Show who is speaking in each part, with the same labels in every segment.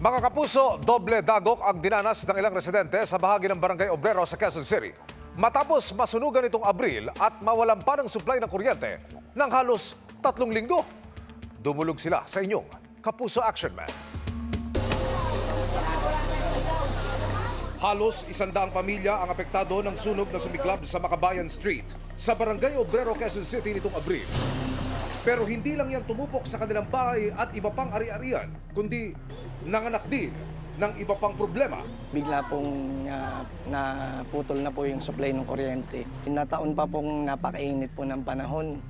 Speaker 1: Mga kapuso, doble dagok ang dinanas ng ilang residente sa bahagi ng Barangay Obrero sa Quezon City. Matapos masunugan itong Abril at mawalan pa ng supply ng kuryente ng halos 3 linggo. Dumulog sila sa inyong Kapuso Action Man. Halos 100 pamilya ang apektado ng sunog na sumiklab sa Makabayan Street sa Barangay Obrero, Quezon City nitong Abril. Pero hindi lang yan tumupok sa kanilang bahay at iba pang ari-arian, kundi nanganak din ng iba pang problema.
Speaker 2: Bigla pong naputol na po yung supply ng kuryente. Nataon pa pong napakainit po ng panahon.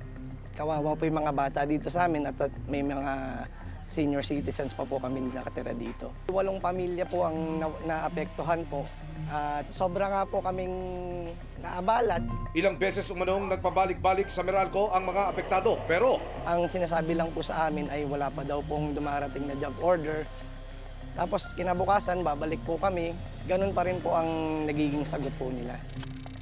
Speaker 2: Kawawa po yung mga bata dito sa amin at may mga senior citizens pa po kami nakatira dito. 8 pamilya po ang naapektuhan po at sobra nga po kaming naabalat.
Speaker 1: Ilang beses umanong nagpabalik-balik sa Meralco ang mga apektado, pero
Speaker 2: ang sinasabi lang po sa amin ay wala pa daw pong dumarating na job order. Tapos kinabukasan, babalik po kami. Ganun pa rin po ang nagiging sagot po nila.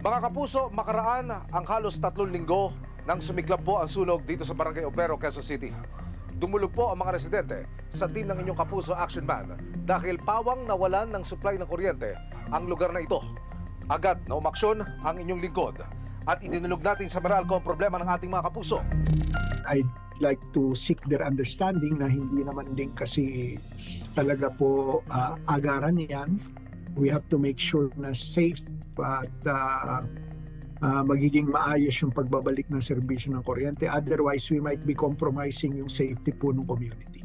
Speaker 1: mga kapuso, makaraan ang halos 3 linggo nang sumiklab po ang sunog dito sa Barangay Obrero, Quezon City. Dumulog po ang mga residente sa team ng inyong Kapuso Action Man dahil pawang nawalan ng supply ng kuryente ang lugar na ito. Agad na umaksyon ang inyong lingkod at idinulog natin sa Meralco ang problema ng ating mga kapuso.
Speaker 3: I'd like to seek their understanding na hindi naman din kasi talaga po agaran yan. We have to make sure na safe at magiging maayos yung pagbabalik ng serbisyo ng kuryente. Otherwise, we might be compromising yung safety po ng community.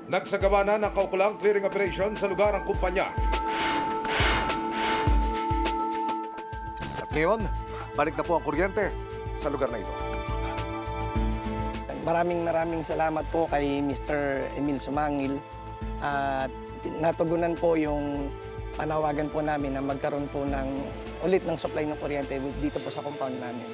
Speaker 1: Nagsagawa na ng kaukulang clearing operation sa lugar ang kumpanya. At ngayon, balik na po ang kuryente sa lugar na ito.
Speaker 2: Maraming salamat po kay Mr. Emil Sumangil at natugunan po yung panawagan po namin na magkaroon po ng ulit ng supply ng kuryente dito po sa compound namin.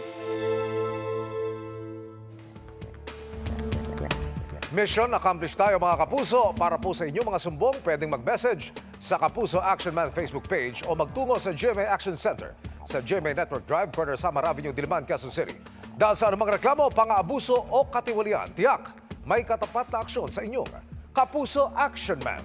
Speaker 1: Mission accomplished tayo mga kapuso. Para po sa inyong mga sumbong, pwedeng mag-message sa Kapuso Action Man Facebook page o magtungo sa GMA Action Center sa GMA Network Drive, corner Samar Avenue, Diliman, Quezon City. Dahil sa anumang reklamo, pang-aabuso o katiwalian, tiyak may katapat na aksyon sa inyong Kapuso Action Man.